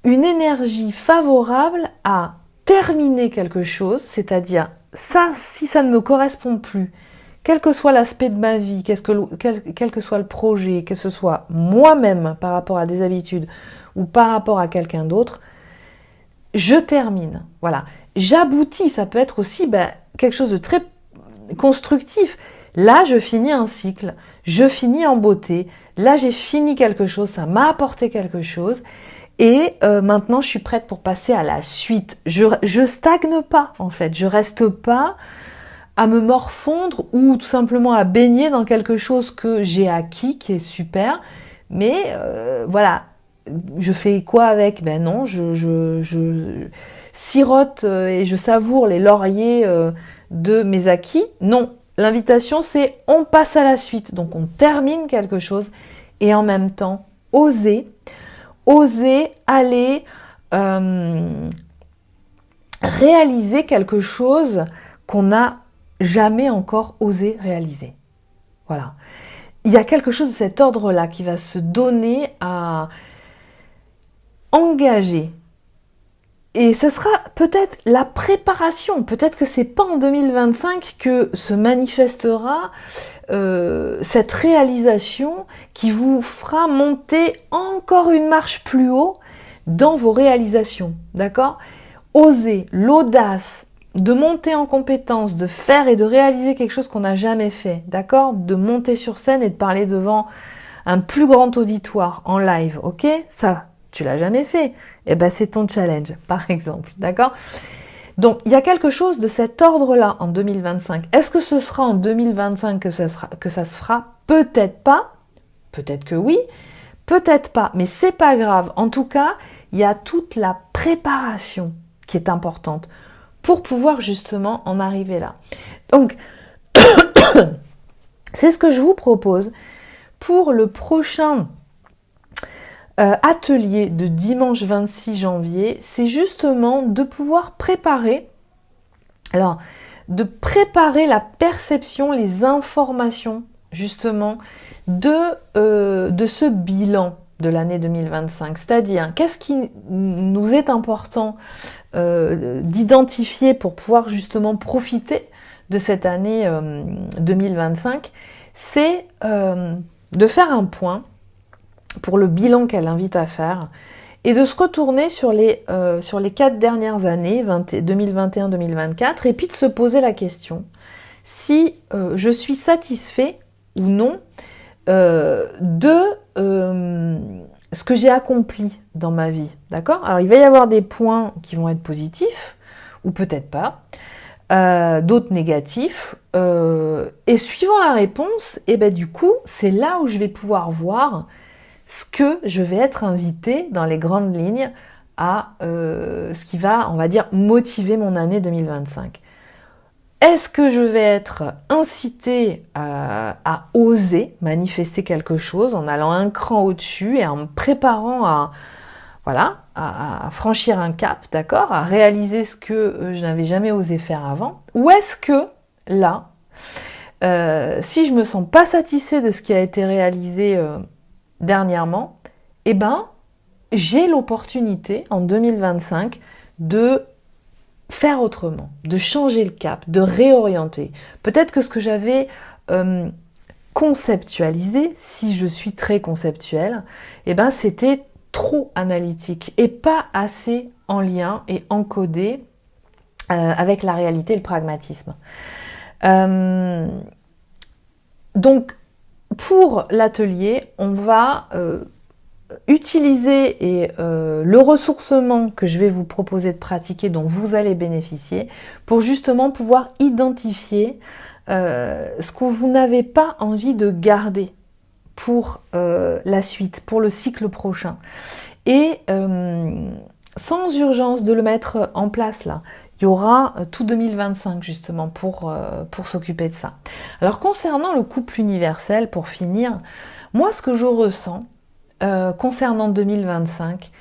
énergie favorable à terminer quelque chose, c'est-à-dire ça, si ça ne me correspond plus, quel que soit l'aspect de ma vie, quel que soit le projet, que ce soit moi-même par rapport à des habitudes ou par rapport à quelqu'un d'autre, je termine. Voilà. J'aboutis, ça peut être aussi quelque chose de très constructif. Là, je finis un cycle, je finis en beauté, là, j'ai fini quelque chose, ça m'a apporté quelque chose. Et maintenant, je suis prête pour passer à la suite. Je stagne pas, en fait. Je reste pas à me morfondre ou tout simplement à baigner dans quelque chose que j'ai acquis, qui est super. Mais voilà, je fais quoi avec? Ben non, je sirote et je savoure les lauriers de mes acquis. Non, l'invitation, c'est on passe à la suite. Donc on termine quelque chose et en même temps, oser aller réaliser quelque chose qu'on n'a jamais encore osé réaliser. Voilà. Il y a quelque chose de cet ordre-là qui va se donner à engager. Et ce sera peut-être la préparation. Peut-être que c'est pas en 2025 que se manifestera cette réalisation qui vous fera monter encore une marche plus haut dans vos réalisations. D'accord ? Oser, l'audace de monter en compétence, de faire et de réaliser quelque chose qu'on n'a jamais fait. D'accord ? De monter sur scène et de parler devant un plus grand auditoire en live. Ok ? Ça, tu l'as jamais fait. Eh ben, c'est ton challenge, par exemple. D'accord ? Donc, il y a quelque chose de cet ordre-là en 2025. Est-ce que ce sera en 2025 que ça se fera? Peut-être pas. Peut-être que oui. Peut-être pas. Mais c'est pas grave. En tout cas, il y a toute la préparation qui est importante pour pouvoir justement en arriver là. Donc, c'est ce que je vous propose pour le prochain atelier de dimanche 26 janvier, c'est justement de pouvoir préparer, alors de préparer la perception, les informations justement de ce bilan de l'année 2025. C'est-à-dire, qu'est-ce qui nous est important d'identifier pour pouvoir justement profiter de cette année 2025, c'est de faire un point pour le bilan qu'elle invite à faire, et de se retourner sur les 4 dernières années, 2021-2024, et puis de se poser la question si je suis satisfait ou non de ce que j'ai accompli dans ma vie. D'accord ? Alors il va y avoir des points qui vont être positifs, ou peut-être pas, d'autres négatifs, et suivant la réponse, et ben du coup, c'est là où je vais pouvoir voir ce que je vais être invitée dans les grandes lignes à ce qui va, on va dire, motiver mon année 2025. Est-ce que je vais être incitée à oser manifester quelque chose en allant un cran au-dessus et en me préparant à franchir un cap, d'accord, à réaliser ce que je n'avais jamais osé faire avant? Ou est-ce que là, si je me sens pas satisfait de ce qui a été réalisé dernièrement, eh ben, j'ai l'opportunité en 2025 de faire autrement, de changer le cap, de réorienter. Peut-être que ce que j'avais conceptualisé, si je suis très conceptuelle, eh ben, c'était trop analytique et pas assez en lien et encodé avec la réalité et le pragmatisme. Donc, pour l'atelier, on va utiliser le ressourcement que je vais vous proposer de pratiquer, dont vous allez bénéficier, pour justement pouvoir identifier ce que vous n'avez pas envie de garder pour la suite, pour le cycle prochain. Et sans urgence de le mettre en place là. Il y aura tout 2025 justement pour s'occuper de ça. Alors concernant le couple universel, pour finir, moi ce que je ressens concernant 2025,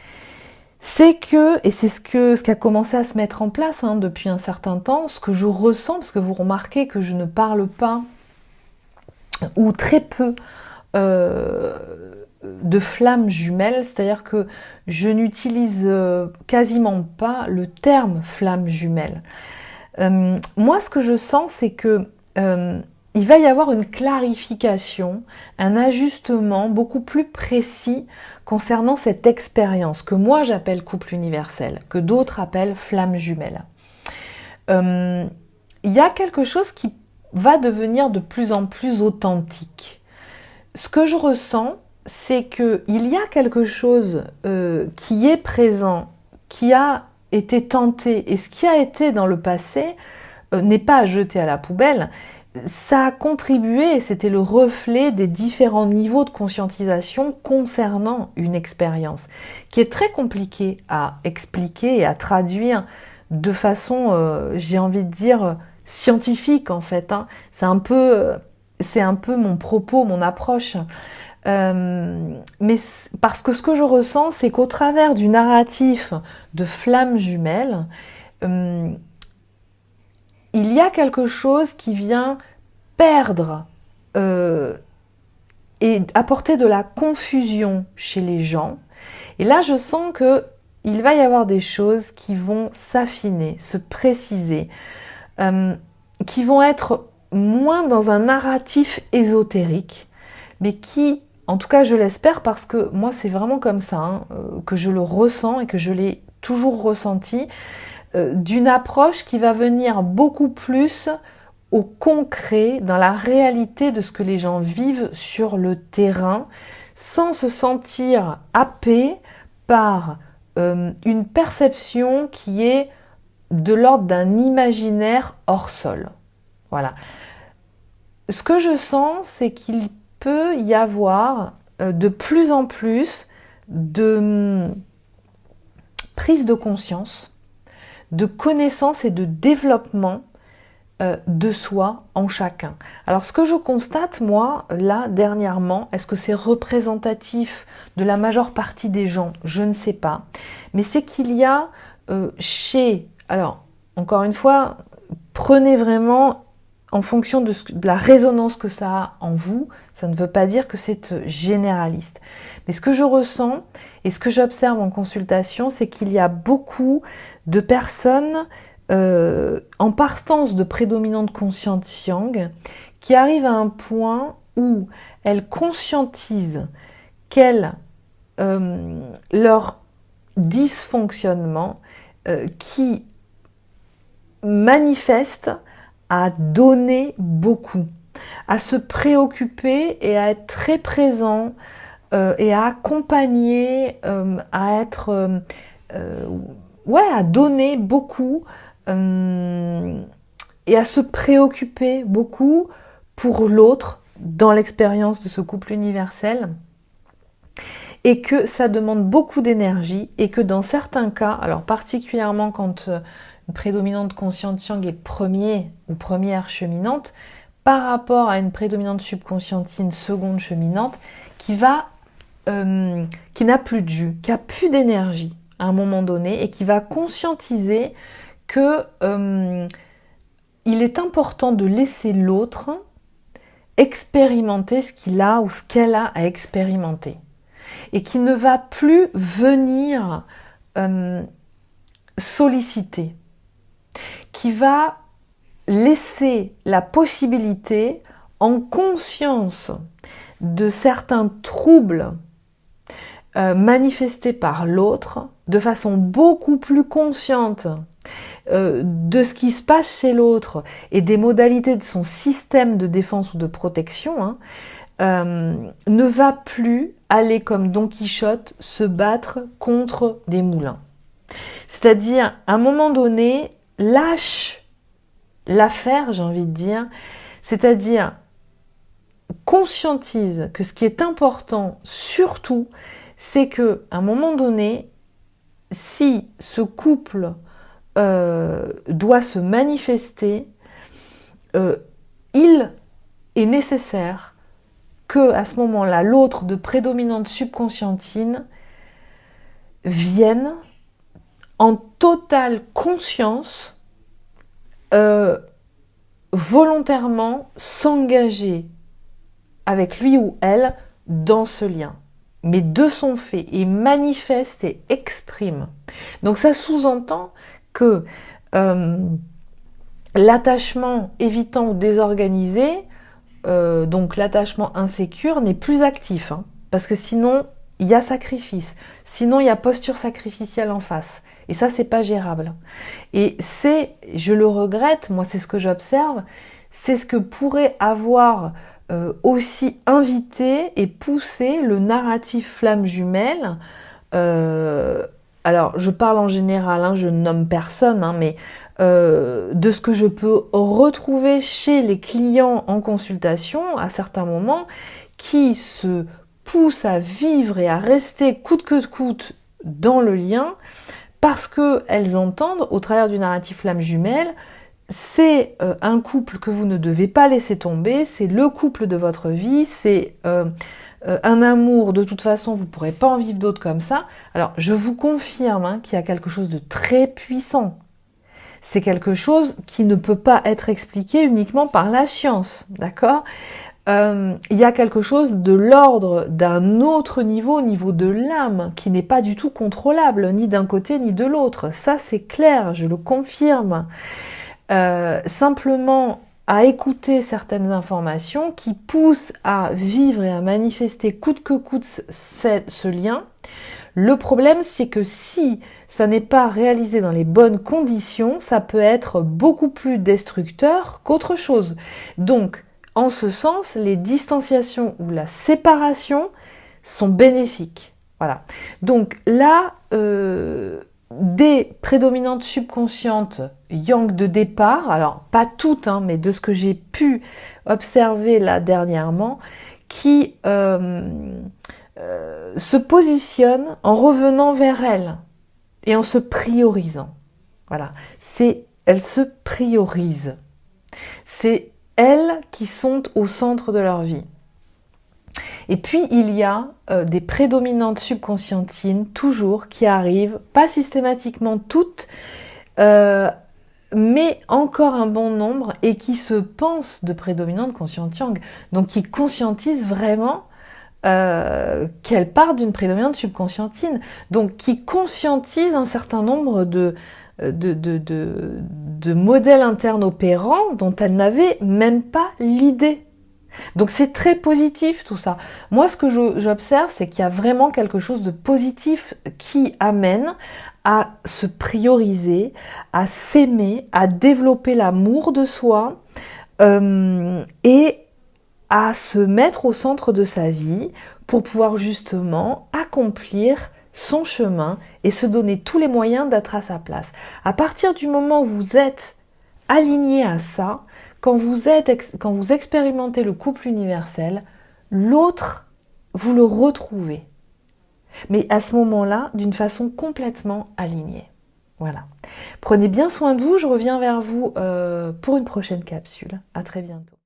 c'est que, et c'est ce qui a commencé à se mettre en place depuis un certain temps, ce que je ressens, parce que vous remarquez que je ne parle pas, ou très peu, euh, de flammes jumelles, c'est-à-dire que je n'utilise quasiment pas le terme flamme jumelle. Moi, ce que je sens, c'est que il va y avoir une clarification, un ajustement beaucoup plus précis concernant cette expérience que moi j'appelle couple universel, que d'autres appellent flamme jumelle. Il y a quelque chose qui va devenir de plus en plus authentique. Ce que je ressens, c'est qu'il y a quelque chose qui est présent, qui a été tenté, et ce qui a été dans le passé n'est pas à jeter à la poubelle. Ça a contribué, c'était le reflet des différents niveaux de conscientisation concernant une expérience, qui est très compliquée à expliquer et à traduire de façon, j'ai envie de dire, scientifique en fait. C'est un peu mon propos, mon approche. Mais parce que ce que je ressens, c'est qu'au travers du narratif de flammes jumelles, il y a quelque chose qui vient perdre et apporter de la confusion chez les gens. Et là, je sens que il va y avoir des choses qui vont s'affiner, se préciser, qui vont être moins dans un narratif ésotérique, mais qui, en tout cas je l'espère, parce que moi c'est vraiment comme ça, que je le ressens et que je l'ai toujours ressenti, d'une approche qui va venir beaucoup plus au concret, dans la réalité de ce que les gens vivent sur le terrain, sans se sentir happés par une perception qui est de l'ordre d'un imaginaire hors sol. Voilà. Ce que je sens, c'est qu'il peut y avoir de plus en plus de prise de conscience, de connaissance et de développement de soi en chacun. Alors ce que je constate moi là dernièrement, est-ce que c'est représentatif de la majeure partie des gens? Je ne sais pas, mais c'est qu'il y a alors encore une fois, prenez vraiment en fonction de la résonance que ça a en vous, ça ne veut pas dire que c'est généraliste. Mais ce que je ressens et ce que j'observe en consultation, c'est qu'il y a beaucoup de personnes en partance de prédominante conscience yang qui arrivent à un point où elles conscientisent leur dysfonctionnement qui manifeste à donner beaucoup, à se préoccuper et à être très présent et à accompagner, à donner beaucoup et à se préoccuper beaucoup pour l'autre dans l'expérience de ce couple universel, et que ça demande beaucoup d'énergie et que dans certains cas, alors particulièrement quand une prédominante consciente yang est premier ou première cheminante, par rapport à une prédominante subconscientine seconde cheminante, qui n'a plus de jus, qui a plus d'énergie à un moment donné et qui va conscientiser que il est important de laisser l'autre expérimenter ce qu'il a ou ce qu'elle a à expérimenter, et qui ne va plus venir solliciter, qui va laisser la possibilité, en conscience de certains troubles manifestés par l'autre, de façon beaucoup plus consciente de ce qui se passe chez l'autre et des modalités de son système de défense ou de protection, ne va plus aller comme Don Quichotte se battre contre des moulins. C'est-à-dire, à un moment donné, lâche l'affaire, j'ai envie de dire, c'est-à-dire conscientise que ce qui est important surtout, c'est qu'à un moment donné, si ce couple doit se manifester, il est nécessaire que à ce moment-là, l'autre de prédominante subconscientine viennent en totale conscience, volontairement s'engager avec lui ou elle dans ce lien, mais de son fait, et manifeste et exprime. Donc ça sous-entend que l'attachement évitant ou désorganisé, donc l'attachement insécure, n'est plus actif, hein, parce que sinon il y a sacrifice, sinon il y a posture sacrificielle en face, et ça c'est pas gérable. Et c'est, je le regrette, moi c'est ce que j'observe, c'est ce que pourrait avoir aussi invité et poussé le narratif flamme jumelle. Alors je parle en général, hein, je ne nomme personne, hein, mais de ce que je peux retrouver chez les clients en consultation à certains moments, qui se poussent à vivre et à rester coûte que coûte dans le lien, parce qu'elles entendent, au travers du narratif flamme jumelle, c'est un couple que vous ne devez pas laisser tomber, c'est le couple de votre vie, c'est un amour, de toute façon, vous ne pourrez pas en vivre d'autre comme ça. Alors, je vous confirme, hein, qu'il y a quelque chose de très puissant. C'est quelque chose qui ne peut pas être expliqué uniquement par la science, d'accord ? Il y a quelque chose de l'ordre d'un autre niveau, au niveau de l'âme, qui n'est pas du tout contrôlable, ni d'un côté ni de l'autre. Ça, c'est clair, je le confirme. Simplement à écouter certaines informations qui poussent à vivre et à manifester coûte que coûte ce lien. Le problème, c'est que si ça n'est pas réalisé dans les bonnes conditions, ça peut être beaucoup plus destructeur qu'autre chose. Donc, en ce sens, les distanciations ou la séparation sont bénéfiques. Voilà. Donc là, des prédominantes subconscientes yang de départ, alors pas toutes, hein, mais de ce que j'ai pu observer là dernièrement, qui se positionnent en revenant vers elles et en se priorisant. Voilà, elles se priorisent. C'est elles qui sont au centre de leur vie. Et puis il y a des prédominantes subconscientines, toujours, qui arrivent, pas systématiquement toutes, mais encore un bon nombre, et qui se pensent de prédominantes conscientes yang, donc qui conscientisent vraiment qu'elles partent d'une prédominante subconscientine, donc qui conscientisent un certain nombre de modèles internes opérants dont elles n'avaient même pas l'idée. Donc c'est très positif tout ça. Moi ce que j'observe, c'est qu'il y a vraiment quelque chose de positif qui amène à se prioriser, à s'aimer, à développer l'amour de soi et à se mettre au centre de sa vie pour pouvoir justement accomplir son chemin et se donner tous les moyens d'être à sa place. À partir du moment où vous êtes aligné à ça, quand vous expérimentez le couple universel, l'autre, vous le retrouvez. Mais à ce moment-là, d'une façon complètement alignée. Voilà. Prenez bien soin de vous, je reviens vers vous pour une prochaine capsule. À très bientôt.